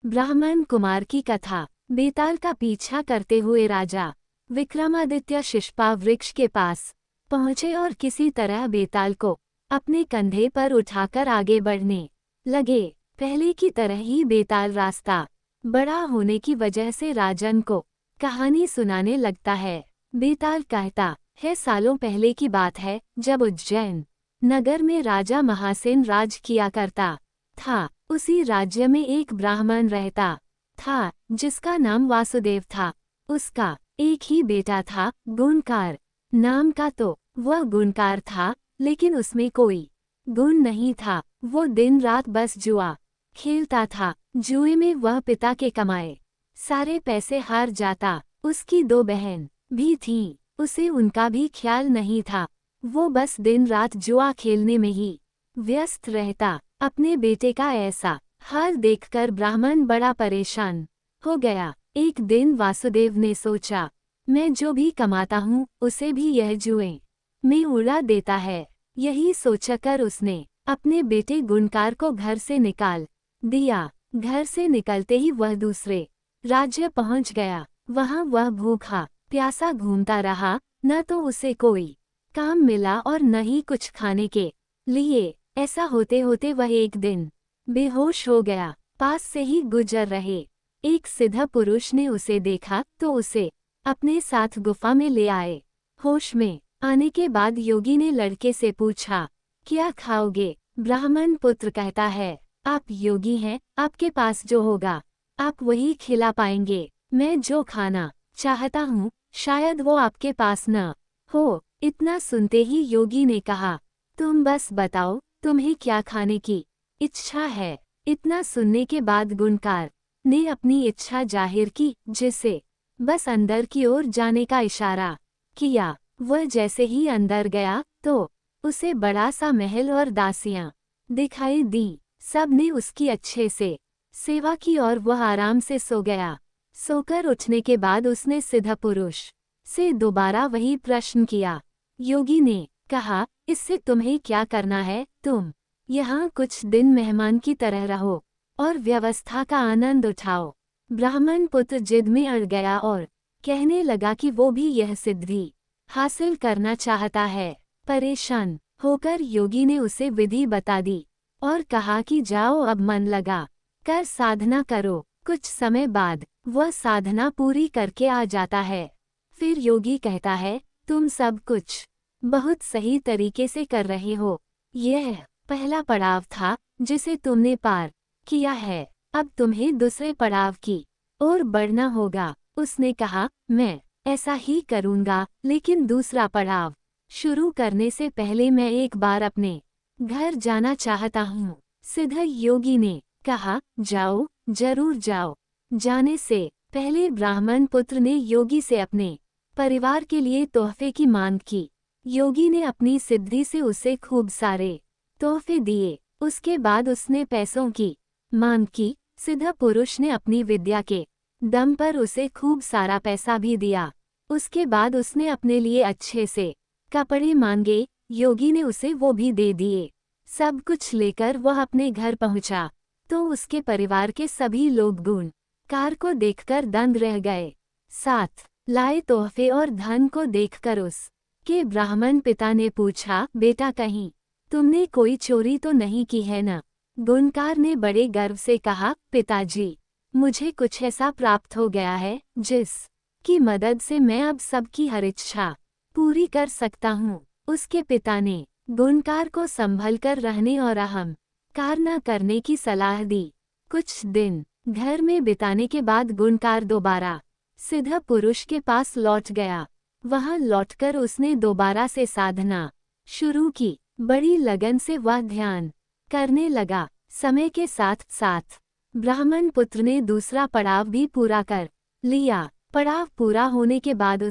ब्राह्मण कुमार की कथा। बेताल का पीछा करते हुए राजा विक्रमादित्य शिशपा वृक्ष के पास पहुंचे और किसी तरह बेताल को अपने कंधे पर उठाकर आगे बढ़ने लगे। पहले की तरह ही बेताल रास्ता बड़ा होने की वजह से राजन को कहानी सुनाने लगता है। बेताल कहता है, सालों पहले की बात है जब उज्जैन नगर में राजा महासेन राज किया करता था। उसी राज्य में एक ब्राह्मण रहता था जिसका नाम वासुदेव था। उसका एक ही बेटा था, गुणकार नाम का। तो वह गुणकार था, लेकिन उसमें कोई गुण नहीं था। वो दिन रात बस जुआ खेलता था। जुए में वह पिता के कमाए सारे पैसे हार जाता। उसकी दो बहन भी थीं, उसे उनका भी ख्याल नहीं था। वो बस दिन रात जुआ खेलने में ही व्यस्त रहता। अपने बेटे का ऐसा हाल देखकर ब्राह्मण बड़ा परेशान हो गया। एक दिन वासुदेव ने सोचा, मैं जो भी कमाता हूँ उसे भी यह जुए में उड़ा देता है। यही सोचकर उसने अपने बेटे गुणकार को घर से निकाल दिया। घर से निकलते ही वह दूसरे राज्य पहुंच गया। वहां वह भूखा प्यासा घूमता रहा। न तो उसे कोई काम मिला और न ही कुछ खाने के लिए। ऐसा होते होते वह एक दिन बेहोश हो गया। पास से ही गुजर रहे एक सिद्ध पुरुष ने उसे देखा तो उसे अपने साथ गुफा में ले आए। होश में आने के बाद योगी ने लड़के से पूछा, क्या खाओगे? ब्राह्मण पुत्र कहता है, आप योगी हैं, आपके पास जो होगा आप वही खिला पाएंगे। मैं जो खाना चाहता हूँ शायद वो आपके पास न हो। इतना सुनते ही योगी ने कहा, तुम बस बताओ तुम्हें क्या खाने की इच्छा है। इतना सुनने के बाद गुणकार ने अपनी इच्छा जाहिर की, जिसे बस अंदर की ओर जाने का इशारा किया। वह जैसे ही अंदर गया तो उसे बड़ा सा महल और दासियां दिखाई दी। सब ने उसकी अच्छे से सेवा की और वह आराम से सो गया। सोकर उठने के बाद उसने सिद्ध पुरुष से दोबारा वही प्रश्न किया। योगी ने कहा, इससे तुम्हें क्या करना है? तुम यहाँ कुछ दिन मेहमान की तरह रहो और व्यवस्था का आनंद उठाओ। ब्राह्मण पुत्र जिद में अड़ गया और कहने लगा कि वो भी यह सिद्धि हासिल करना चाहता है। परेशान होकर योगी ने उसे विधि बता दी और कहा कि जाओ, अब मन लगा कर साधना करो। कुछ समय बाद वह साधना पूरी करके आ जाता है। फिर योगी कहता है, तुम सब कुछ बहुत सही तरीके से कर रहे हो। यह पहला पड़ाव था जिसे तुमने पार किया है। अब तुम्हें दूसरे पड़ाव की ओर बढ़ना होगा। उसने कहा, मैं ऐसा ही करूँगा, लेकिन दूसरा पड़ाव शुरू करने से पहले मैं एक बार अपने घर जाना चाहता हूँ। सिद्ध योगी ने कहा, जाओ, जरूर जाओ। जाने से पहले ब्राह्मण पुत्र ने योगी से अपने परिवार के लिए तोहफे की मांग की। योगी ने अपनी सिद्धि से उसे खूब सारे तोहफे दिए। उसके बाद उसने पैसों की मांग की। सिद्ध पुरुष ने अपनी विद्या के दम पर उसे खूब सारा पैसा भी दिया। उसके बाद उसने अपने लिए अच्छे से कपड़े मांगे। योगी ने उसे वो भी दे दिए। सब कुछ लेकर वह अपने घर पहुंचा तो उसके परिवार के सभी लोग गुणकार को देखकर दंग रह गए। साथ लाए तोहफे और धन को देखकर उसके ब्राह्मण पिता ने पूछा, बेटा कहीं तुमने कोई चोरी तो नहीं की है न? गुणकार ने बड़े गर्व से कहा, पिताजी, मुझे कुछ ऐसा प्राप्त हो गया है जिसकी मदद से मैं अब सबकी हर इच्छा पूरी कर सकता हूँ। उसके पिता ने गुणकार को संभल कर रहने और अहंकार न करने की सलाह दी। कुछ दिन घर में बिताने के बाद गुणकार दोबारा सिद्ध पुरुष के पास लौट गया। वहां लौटकर उसने दोबारा से साधना शुरू की। बड़ी लगन से वह ध्यान करने लगा। समय के साथ साथ ब्राह्मण पुत्र ने दूसरा पड़ाव भी पूरा कर लिया। पड़ाव पूरा होने के बाद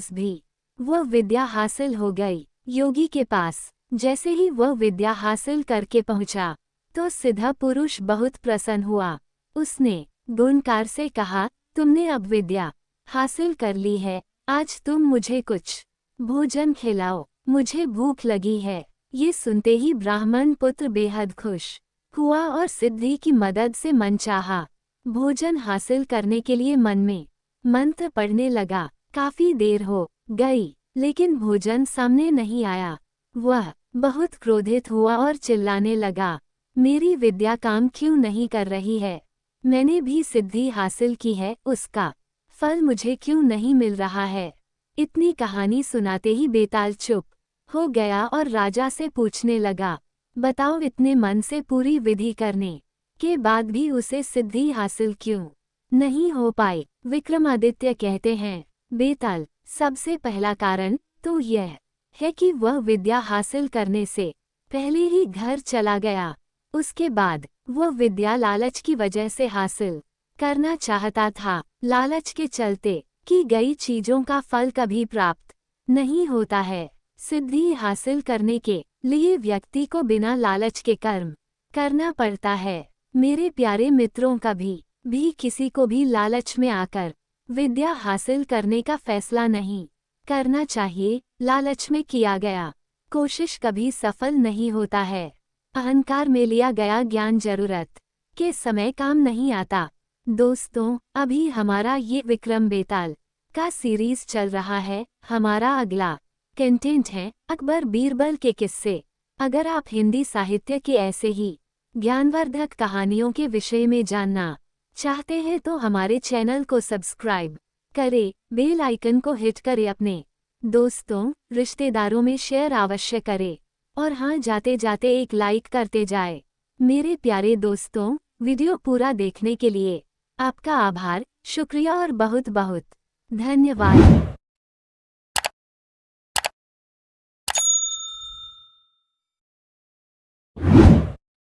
वह विद्या हासिल हो गई। योगी के पास जैसे ही वह विद्या हासिल करके पहुंचा तो सिद्ध पुरुष बहुत प्रसन्न हुआ। उसने गुणकार से कहा, तुमने अब विद्या हासिल कर ली है, आज तुम मुझे कुछ भोजन खिलाओ, मुझे भूख लगी है। ये सुनते ही ब्राह्मण पुत्र बेहद खुश हुआ और सिद्धि की मदद से मनचाहा भोजन हासिल करने के लिए मन में मंत्र पढ़ने लगा। काफी देर हो गई लेकिन भोजन सामने नहीं आया। वह बहुत क्रोधित हुआ और चिल्लाने लगा, मेरी विद्या काम क्यों नहीं कर रही है? मैंने भी सिद्धि हासिल की है, उसका फल मुझे क्यों नहीं मिल रहा है? इतनी कहानी सुनाते ही बेताल चुप हो गया और राजा से पूछने लगा, बताओ इतने मन से पूरी विधि करने के बाद भी उसे सिद्धि हासिल क्यों नहीं हो पाई? विक्रमादित्य कहते हैं, बेताल, सबसे पहला कारण तो यह है कि वह विद्या हासिल करने से पहले ही घर चला गया। उसके बाद वह विद्या लालच की वजह से हासिल करना चाहता था। लालच के चलते की गई चीजों का फल कभी प्राप्त नहीं होता है। सिद्धि हासिल करने के लिए व्यक्ति को बिना लालच के कर्म करना पड़ता है। मेरे प्यारे मित्रों, कभी भी किसी को भी लालच में आकर विद्या हासिल करने का फैसला नहीं करना चाहिए। लालच में किया गया कोशिश कभी सफल नहीं होता है। अहंकार में लिया गया ज्ञान जरूरत के समय काम नहीं आता। दोस्तों, अभी हमारा ये विक्रम बेताल का सीरीज चल रहा है। हमारा अगला कंटेंट है अकबर बीरबल के किस्से। अगर आप हिंदी साहित्य के ऐसे ही ज्ञानवर्धक कहानियों के विषय में जानना चाहते हैं तो हमारे चैनल को सब्सक्राइब करें, बेल आइकन को हिट करें, अपने दोस्तों रिश्तेदारों में शेयर अवश्य करें और हाँ, जाते जाते एक लाइक करते जाए। मेरे प्यारे दोस्तों, वीडियो पूरा देखने के लिए आपका आभार, शुक्रिया और बहुत बहुत धन्यवाद।